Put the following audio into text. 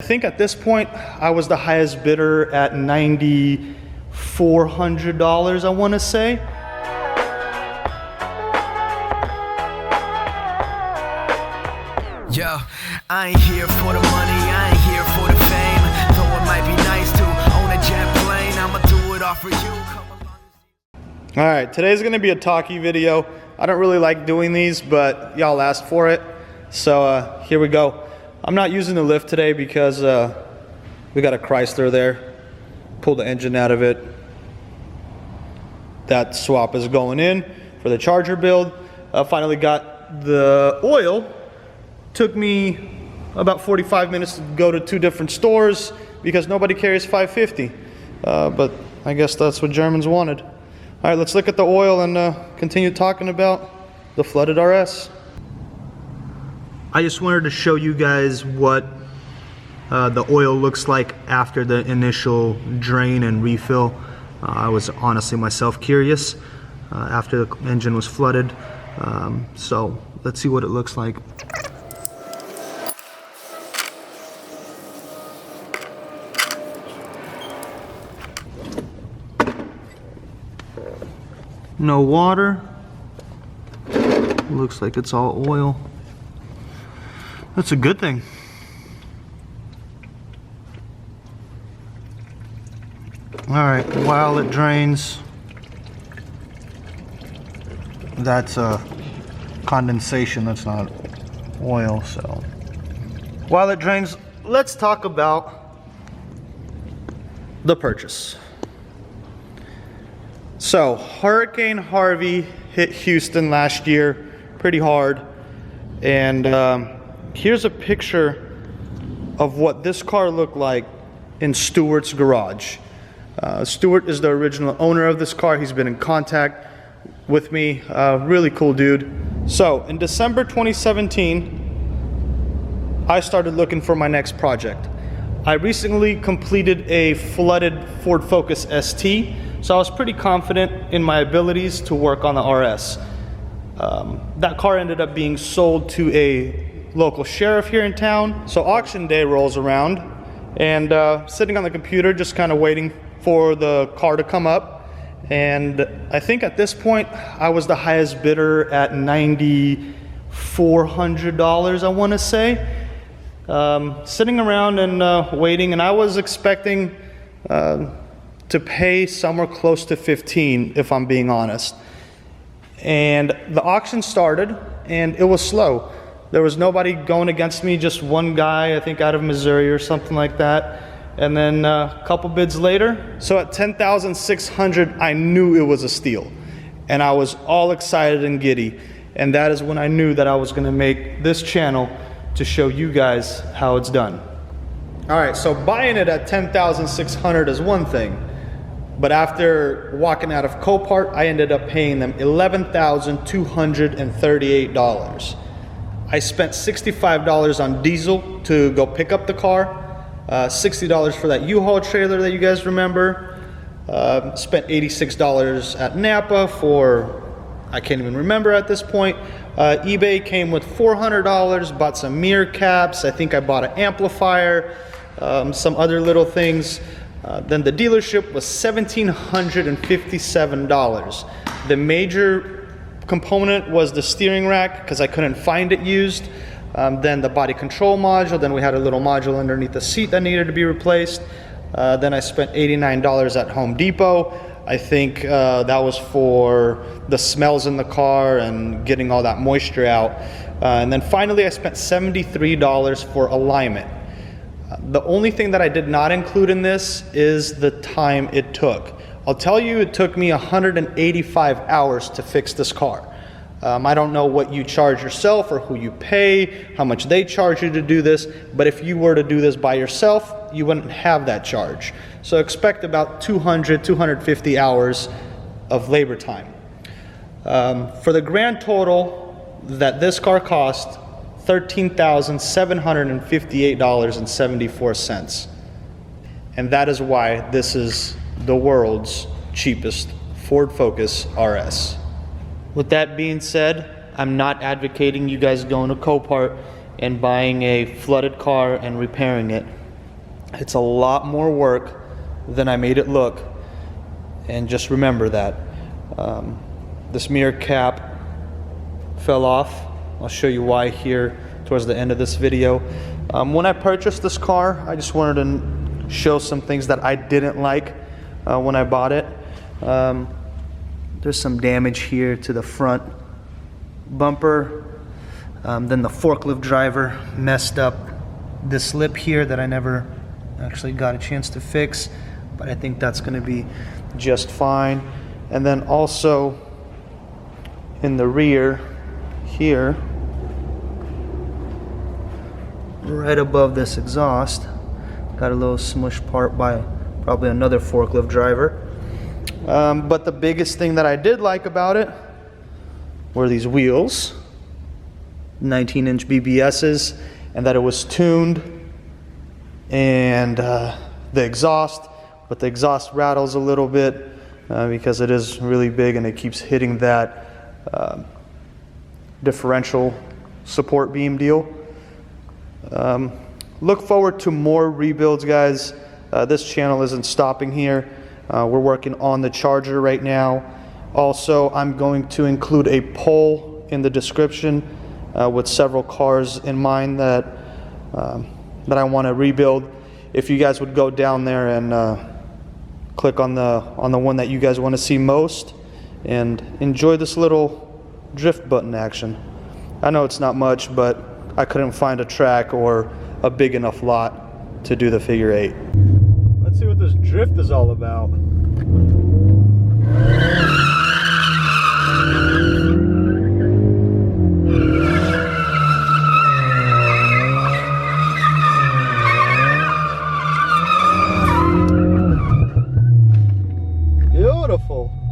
I think at this point I was the highest bidder at $9,400, I want to say. Yo, I ain't here for the money, I ain't here for the fame. Though it might be nice to own a jet plane, I'ma do it all for you. All right, today's gonna be a talkie video. I don't really like doing these, but y'all asked for it, so here we go. I'm not using the lift today because we got a Chrysler there. Pulled the engine out of it. That swap is going in for the Charger build. Finally got the oil. Took me about 45 minutes to go to 2 different stores because nobody carries 550. But I guess that's what Germans wanted. All right, let's look at the oil and continue talking about the flooded RS. I just wanted to show you guys what the oil looks like after the initial drain and refill. I was honestly myself curious after the engine was flooded. So let's see what it looks like. No water. Looks like it's all oil. That's a good thing. All right, while it drains, that's condensation, that's not oil. So while it drains, let's talk about the purchase. So Hurricane Harvey hit Houston last year pretty hard, and here's a picture of what this car looked like in Stewart's garage. Stewart is the original owner of this car. He's been in contact with me. Really cool dude. So in December 2017, I started looking for my next project. I recently completed a flooded Ford Focus ST, so I was pretty confident in my abilities to work on the RS. That car ended up being sold to a local sheriff here in town. So auction day rolls around, and sitting on the computer just kind of waiting for the car to come up. And I think at this point I was the highest bidder at $9,400, I want to say. Sitting around and waiting, and I was expecting to pay somewhere close to 15, if I'm being honest. And the auction started, and it was slow. There was nobody going against me, just one guy, I think out of Missouri or something like that. And then a couple bids later, so at $10,600, I knew it was a steal. And I was all excited and giddy. And that is when I knew that I was gonna make this channel to show you guys how it's done. All right, so buying it at $10,600 is one thing. But after walking out of Copart, I ended up paying them $11,238. I spent $65 on diesel to go pick up the car, $60 for that U-Haul trailer that you guys remember, spent $86 at Napa for, I can't even remember at this point. eBay came with $400, bought some mirror caps, I think I bought an amplifier, some other little things. Then the dealership was $1,757. The major component was the steering rack because I couldn't find it used. Then the body control module, then we had a little module underneath the seat that needed to be replaced. Then I spent $89 at Home Depot. I think that was for the smells in the car and getting all that moisture out. And then finally I spent $73 for alignment. The only thing that I did not include in this is the time it took. I'll tell you, it took me 185 hours to fix this car. I don't know what you charge yourself or who you pay, how much they charge you to do this, but if you were to do this by yourself, you wouldn't have that charge. So expect about 200, 250 hours of labor time. For the grand total that this car cost, $13,758.74. And that is why this is the world's cheapest Ford Focus RS. With that being said, I'm not advocating you guys going to Copart and buying a flooded car and repairing it. It's a lot more work than I made it look, and just remember that. This mirror cap fell off. I'll show you why here towards the end of this video. When I purchased this car, I just wanted to show some things that I didn't like when I bought it. There's some damage here to the front bumper. Then the forklift driver messed up this lip here that I never actually got a chance to fix, but I think that's going to be just fine. And then also in the rear here, right above this exhaust, got a little smush part by probably another forklift driver. But the biggest thing that I did like about it were these wheels, 19-inch BBSs, and that it was tuned, and the exhaust, but the exhaust rattles a little bit because it is really big and it keeps hitting that differential support beam deal. Look forward to more rebuilds, guys. This channel isn't stopping here. We're working on the Charger right now. Also, I'm going to include a poll in the description with several cars in mind that I want to rebuild. If you guys would go down there and click on the one that you guys want to see most, and enjoy this little drift button action. I know it's not much, but I couldn't find a track or a big enough lot to do the figure 8. Let's see what this drift is all about. Beautiful.